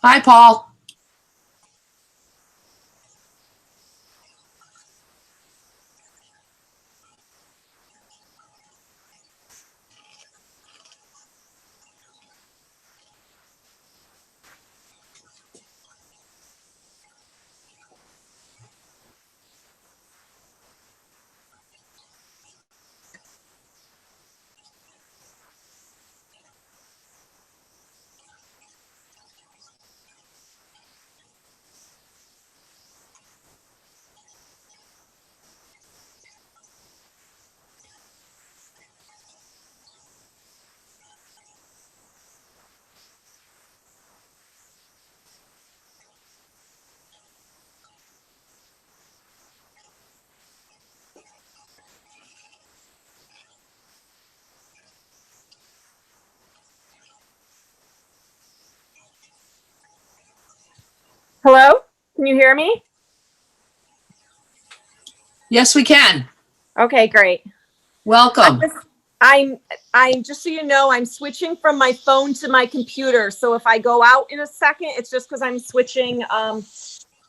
Hi, Paul. Hello? Can you hear me? Yes, we can. Okay, great. Welcome. I'm just so you know, I'm switching from my phone to my computer. So if I go out in a second, it's just because I'm switching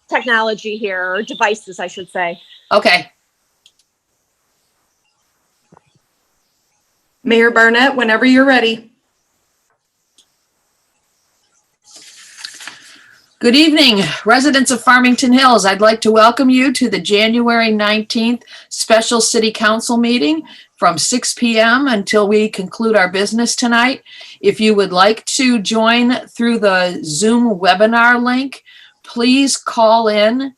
technology here, or devices, I should say. Okay. Mayor Barnett, whenever you're ready. Good evening, residents of Farmington Hills. I'd like to welcome you to the January 19th special city council meeting from 6 p.m. until we conclude our business tonight. If you would like to join through the Zoom webinar link, please call in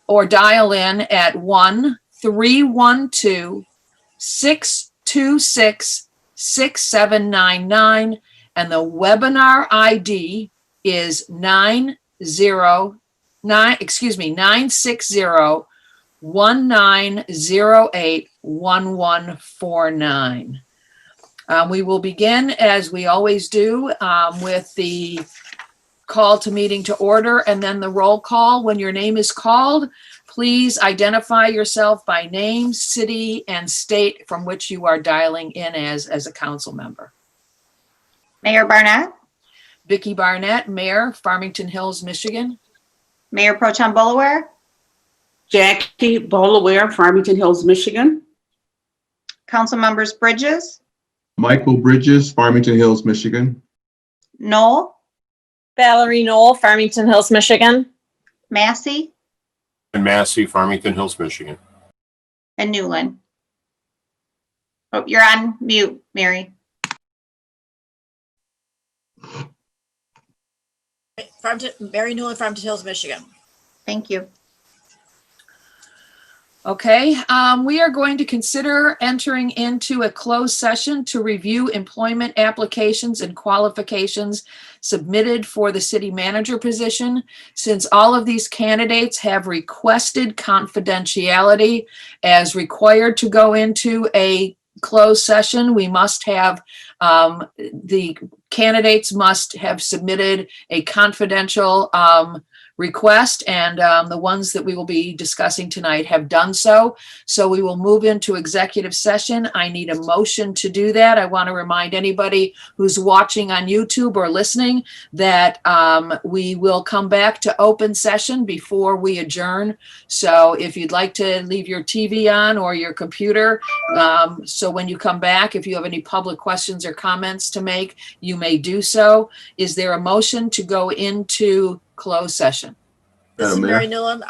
or dial in at 1-312-626-6799, and the webinar ID is 960-1908-1149. We will begin, as we always do, with the call to meeting to order and then the roll call. When your name is called, please identify yourself by name, city, and state from which you are dialing in as a council member. Mayor Barnett. Vicki Barnett, Mayor, Farmington Hills, Michigan. Mayor Pro Tem Bolaware. Jackie Bolaware, Farmington Hills, Michigan. Council members Bridges. Michael Bridges, Farmington Hills, Michigan. Knoll. Valerie Knoll, Farmington Hills, Michigan. Massey. And Massey, Farmington Hills, Michigan. And Newland. Oh, you're on mute, Mary. Mary Newland, Farmington Hills, Michigan. Thank you. Okay, we are going to consider entering into a closed session to review employment applications and qualifications submitted for the city manager position. Since all of these candidates have requested confidentiality as required to go into a closed session, we must have, the candidates must have submitted a confidential request, and the ones that we will be discussing tonight have done so. So we will move into executive session. I need a motion to do that. I want to remind anybody who's watching on YouTube or listening that we will come back to open session before we adjourn. So if you'd like to leave your TV on or your computer, so when you come back, if you have any public questions or comments to make, you may do so. Is there a motion to go into closed session? This is Madam Mary Mayor. Newland.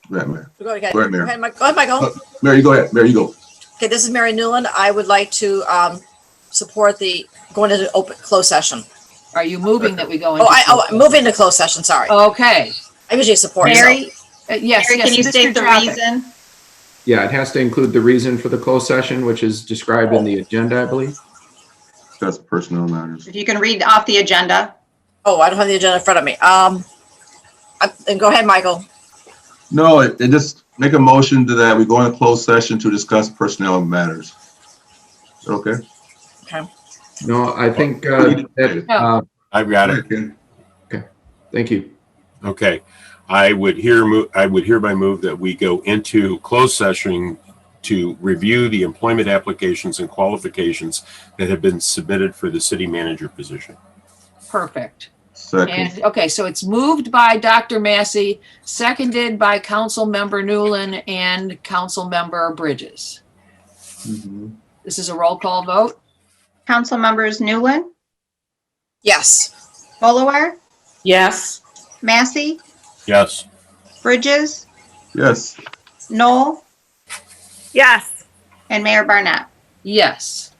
Madam Mayor. Go ahead, Go ahead, Mayor. Go ahead, Michael. Mary, you go ahead. Mary, you go. Okay, this is Mary Newland. I would like to support the going into open closed session. Are you moving that we go into? I'm moving to closed session. Sorry. Okay. I usually support. Mary. Yes. Mary, yes, can you Mr. state the Traffic. reason? Yeah, it has to include the reason for the closed session, which is described in the agenda, I believe. Discuss personnel matters. If you can read off the agenda. Oh, I don't have the agenda in front of me. And go ahead, Michael. No, it just make a motion to that we go into closed session to discuss personnel matters. Is that okay? Okay. No, I think I've got it. Okay. thank you. Okay. I would hereby move that we go into closed session to review the employment applications and qualifications that have been submitted for the city manager position. Perfect. Second. And, okay, so it's moved by Dr. Massey, seconded by Councilmember Newland and Councilmember Bridges. Mhm. This is a roll call vote. Council members Newland, Yes. Bolaware, Yes. Massey, Yes. Bridges, Yes. Noel, Yes. and Mayor Barnett. Yes.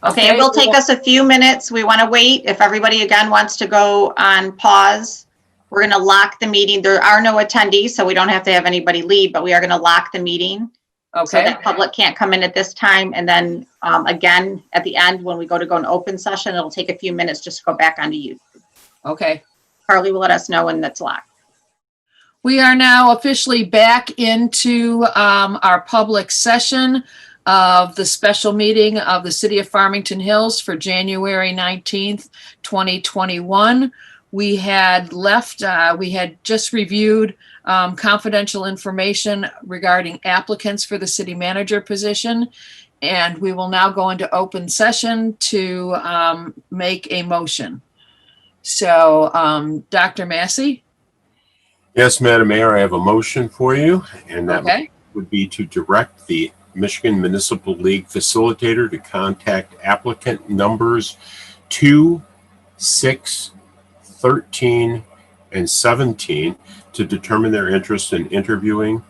Okay, it will take us a few minutes. We want to wait. If everybody again wants to go on pause, we're going to lock the meeting. There are no attendees, so we don't have to have anybody leave, but we are going to lock the meeting so Okay, that public can't come in at this time. And then again, at the end, when we go to an open session, it'll take a few minutes just to go back onto you. okay. Carly will let us know when that's locked. We are now officially back into our public session of the special meeting of the City of Farmington Hills for January 19th, 2021. We had left, we had just reviewed confidential information regarding applicants for the city manager position. And we will now go into open session to make a motion. So, Dr. Massey? Yes, Madam Mayor, I have a motion for you, and that Okay, would be to direct the Michigan Municipal League Facilitator to contact applicant numbers 2, 6, 13, and 17 to determine their interest in interviewing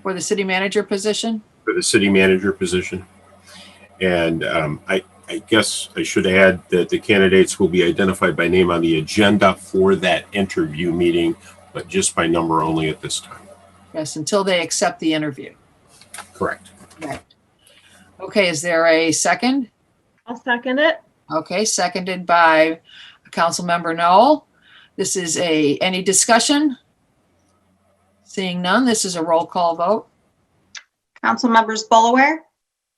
for the city manager position? for the city manager position. And I guess I should add that the candidates will be identified by name on the agenda for that interview meeting, but just by number only at this time. Yes, until they accept the interview. Correct. Right. Okay, is there a second? I'll second it. Okay, seconded by Councilmember Noel. This is any discussion? Seeing none, this is a roll call vote. Council members Bolaware,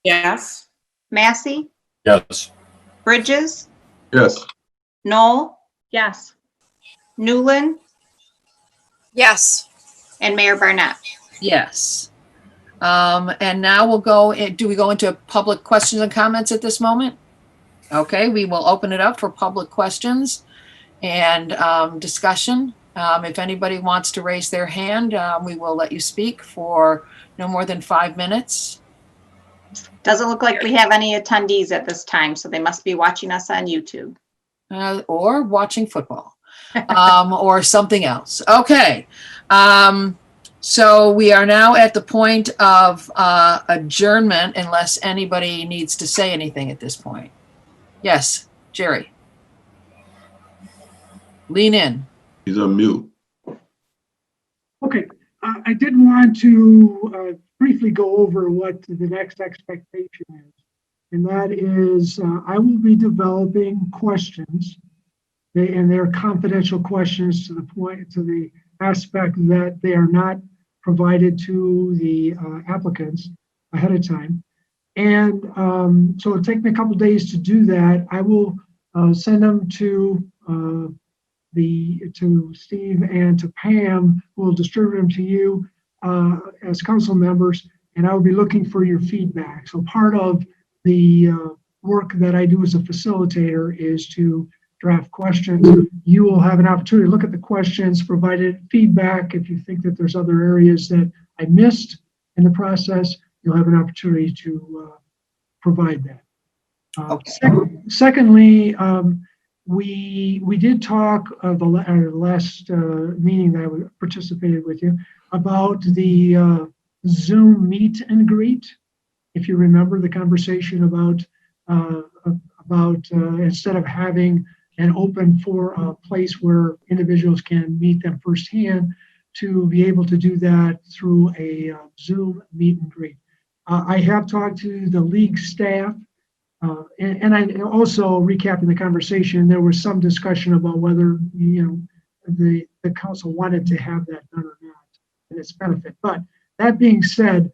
Yes. Massey, Yes. Bridges, Yes. Noel, Yes. Newland, Yes. and Mayor Barnett. Yes. And now we'll go, do we go into public questions and comments at this moment? Okay, we will open it up for public questions and discussion. If anybody wants to raise their hand, we will let you speak for no more than 5 minutes. Doesn't look like we have any attendees at this time, so they must be watching us on YouTube. Or watching football, or something else. Okay. So we are now at the point of adjournment unless anybody needs to say anything at this point. Yes, Jerry. Lean in. He's on mute. Okay, I did want to briefly go over what the next expectation is. And that is, I will be developing questions, and they're confidential questions to the point, to the aspect that they are not provided to the applicants ahead of time. And so it'll take me a couple days to do that. I will send them to Steve and to Pam, who will distribute them to you as council members, and I will be looking for your feedback. So part of the work that I do as a facilitator is to draft questions. You will have an opportunity to look at the questions, provided feedback. If you think that there's other areas that I missed in the process, you'll have an opportunity to provide that. Okay. Secondly, we did talk the last meeting that I participated with you about the Zoom meet and greet. If you remember the conversation about instead of having an open for a place where individuals can meet them firsthand, to be able to do that through a Zoom meet and greet. I have talked to the league staff. And I also, recapping the conversation, there was some discussion about whether, the council wanted to have that done or not, and its benefit. But that being said,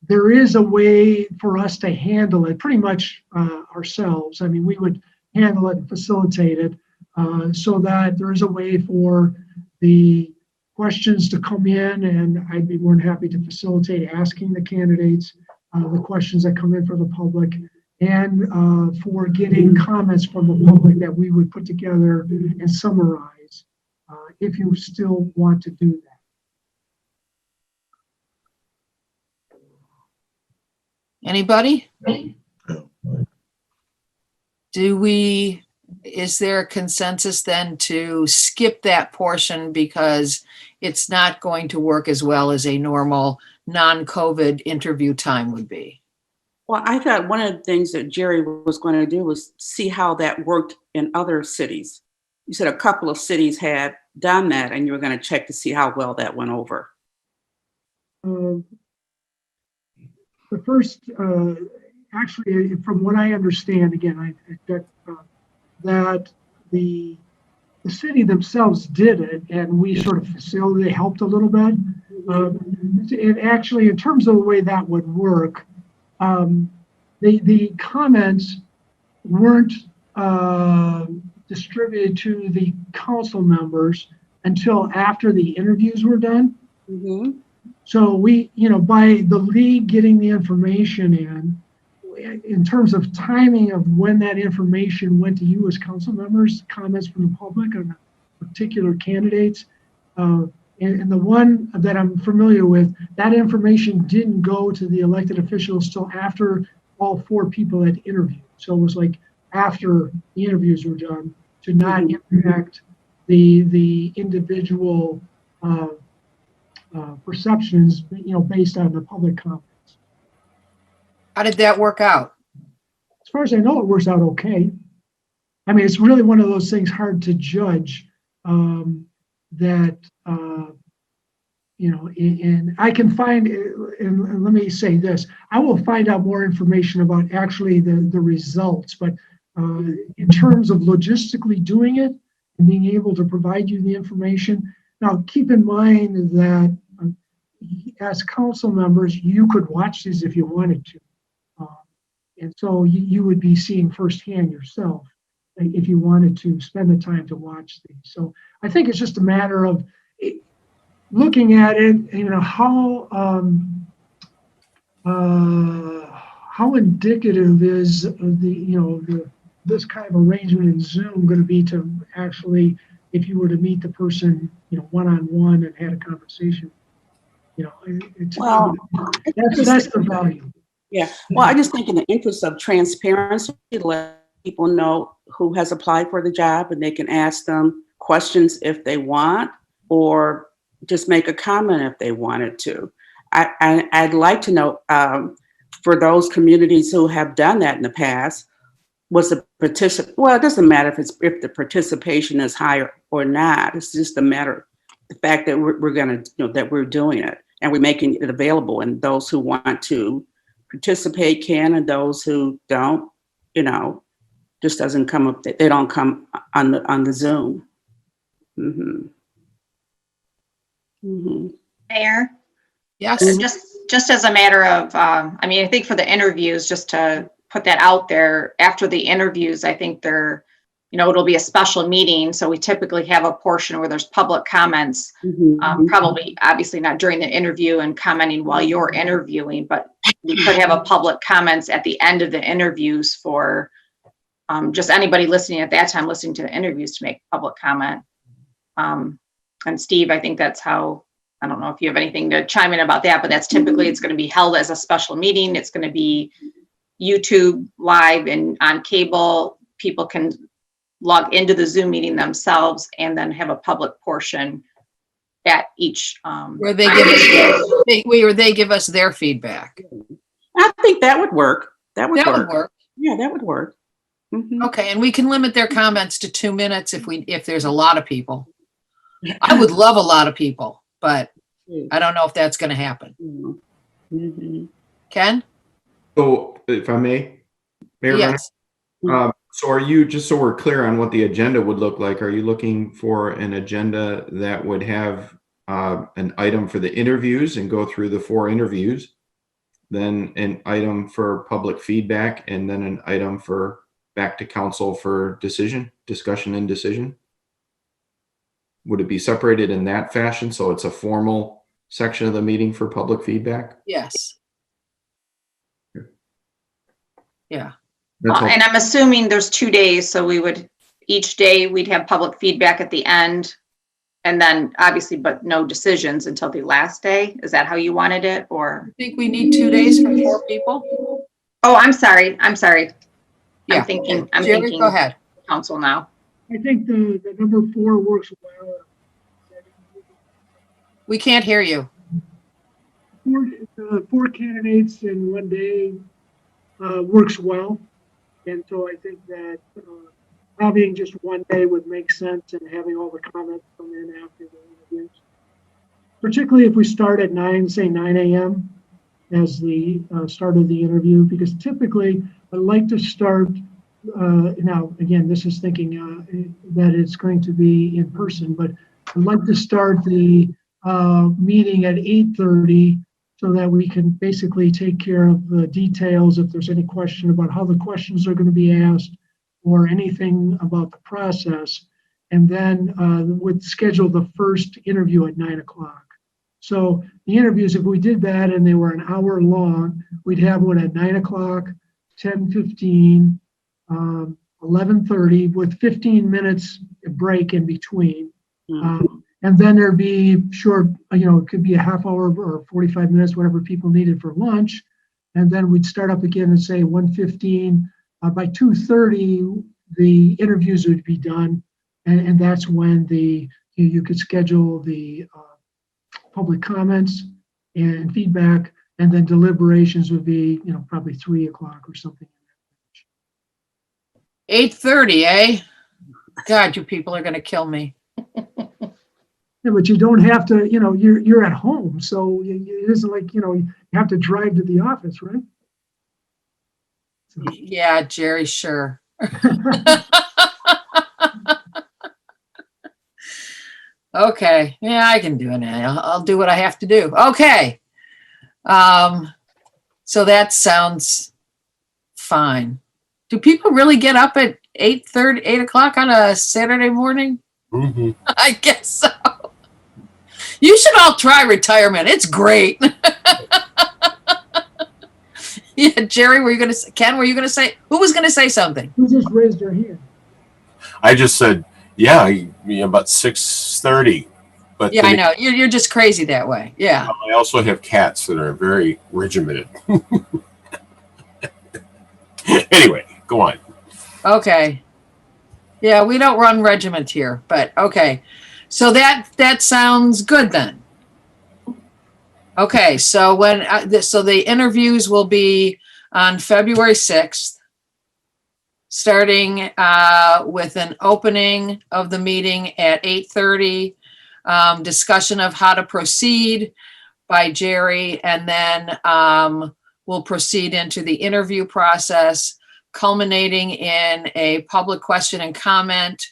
there is a way for us to handle it pretty much ourselves. I mean, we would handle it and facilitate it so that there is a way for the questions to come in, and I'd be more than happy to facilitate asking the candidates the questions that come in for the public. and for getting comments from the public that we would put together and summarize, if you still want to do that. Anybody? Is there a consensus then to skip that portion because it's not going to work as well as a normal non-COVID interview time would be? Well, I thought one of the things that Jerry was going to do was see how that worked in other cities. You said a couple of cities had done that, and you were going to check to see how well that went over. The first, actually, from what I understand, again, that the city themselves did it, and we sort of facilitated, helped a little bit. It actually, in terms of the way that would work, the comments weren't distributed to the council members until after the interviews were done. Mm-hmm. So we, by the league getting the information in terms of timing of when that information went to you as council members, comments from the public on particular candidates, and the one that I'm familiar with, that information didn't go to the elected officials till after all 4 people had interviewed. So it was like after the interviews were done to not impact the individual perceptions, based on the public comments. How did that work out? As far as I know, it works out okay. I mean, it's really one of those things hard to judge, that, and I can find, and let me say this, I will find out more information about actually the results, but in terms of logistically doing it and being able to provide you the information. Now, keep in mind that as council members, you could watch these if you wanted to. And so you would be seeing firsthand yourself if you wanted to spend the time to watch these. So I think it's just a matter of looking at it, how indicative is this kind of arrangement in Zoom going to be to actually, if you were to meet the person, one-on-one and had a conversation, Well, that's the value. Yeah. Well, I just think in the interest of transparency, to let people know who has applied for the job, and they can ask them questions if they want, or just make a comment if they wanted to. I'd like to know, for those communities who have done that in the past, was the well, it doesn't matter if the participation is higher or not. It's just a matter, the fact that we're going to, that we're doing it and we're making it available, and those who want to participate can, and those who don't, just doesn't come up. They don't come on the Zoom. Mm-hmm. Mm-hmm. Mayor? Yes. Just as a matter of, I think for the interviews, just to put that out there, after the interviews, I think it'll be a special meeting. So we typically have a portion where there's public comments, probably obviously not during the interview and commenting while you're interviewing, but we could have a public comments at the end of the interviews for just anybody listening at that time, listening to the interviews, to make public comment. And Steve, I think that's how, I don't know if you have anything to chime in about that, but that's typically, it's going to be held as a special meeting. It's going to be YouTube live and on cable. People can log into the Zoom meeting themselves and then have a public portion at each. Where they give us their feedback. I think that would work. That would work. Yeah, that would work. Mm-hmm. Okay, and we can limit their comments to 2 minutes if there's a lot of people. I would love a lot of people, but I don't know if that's going to happen. Mm-hmm. Ken? So if I may, Mayor Yes. Brennan, so are you, just so we're clear on what the agenda would look like, are you looking for an agenda that would have an item for the interviews and go through the 4 interviews, then an item for public feedback, and then an item for back to council for discussion and decision? Would it be separated in that fashion, so it's a formal section of the meeting for public feedback? Yes. Yeah. That's all. And I'm assuming there's 2 days, so each day we'd have public feedback at the end. And then obviously, but no decisions until the last day. Is that how you wanted it, or? I think we need 2 days for 4 people. Oh, I'm sorry. Yeah. I'm thinking Jerry, go ahead. council now. I think the number 4 works well. We can't hear you. 4 candidates in 1 day works well. And so I think that having just 1 day would make sense, and having all the comments come in after the interviews. Particularly if we start at 9 a.m. as the start of the interview, because typically I like to start, now again, this is thinking that it's going to be in person, but I'd like to start the meeting at 8:30 so that we can basically take care of the details if there's any question about how the questions are going to be asked or anything about the process. And then would schedule the first interview at 9 o'clock. So the interviews, if we did that and they were an hour long, we'd have one at 9 o'clock, 10:15, 11:30 with 15 minutes break in between. And then there'd be short, it could be a half hour or 45 minutes, whatever people needed for lunch. And then we'd start up again and say 1:15. By 2:30, the interviews would be done. And that's when you could schedule the public comments and feedback, and then deliberations would be, probably 3 o'clock or something. 8:30, eh? God, you people are going to kill me. Yeah, but you don't have to, you're at home, so it isn't like, you have to drive to the office, right? So. Yeah, Jerry, sure. Okay, yeah, I can do it. I'll do what I have to do. Okay. So that sounds fine. Do people really get up at 8:30, 8 o'clock on a Saturday morning? Mm-hmm. I guess so. You should all try retirement. It's great. Yeah, Jerry, Ken, were you going to say, who was going to say something? Who just raised their hand? I just said, yeah, about 6:30. But Yeah, I know. You're just crazy that way. Yeah. I also have cats that are very regimented. Anyway, go on. Okay. Yeah, we don't run regiment here, but okay. So that sounds good then. Okay, so so the interviews will be on February 6th, starting with an opening of the meeting at 8:30, discussion of how to proceed by Jerry, and then we'll proceed into the interview process, culminating in a public question and comment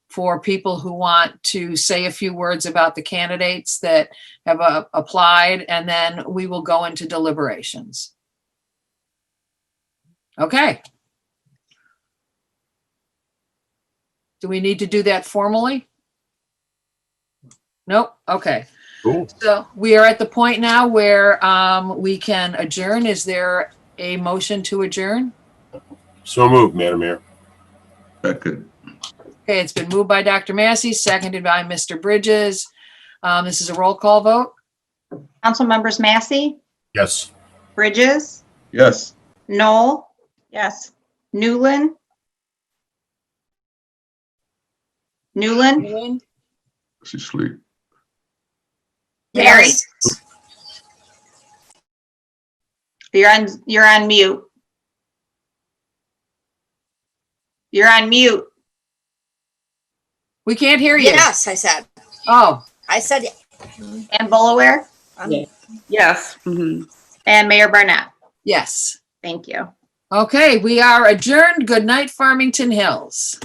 for people who want to say a few words about the candidates that have applied, and then we will go into deliberations. Okay. Do we need to do that formally? Nope. Okay. Cool. So we are at the point now where we can adjourn. Is there a motion to adjourn? So moved, Madam Mayor. Second. Okay, it's been moved by Dr. Massey, seconded by Mr. Bridges. This is a roll call vote. Council members Massey, Yes. Bridges, Yes. Knoll. Yes. Newland. She's asleep. Mary, Yes. you're on mute. You're on mute. We can't hear you. Yes, I said. Oh, I said, And Bulaware Yes. Mhm. and Mayor Barnett. yes. Thank you. Okay, we are adjourned. Good night, Farmington Hills.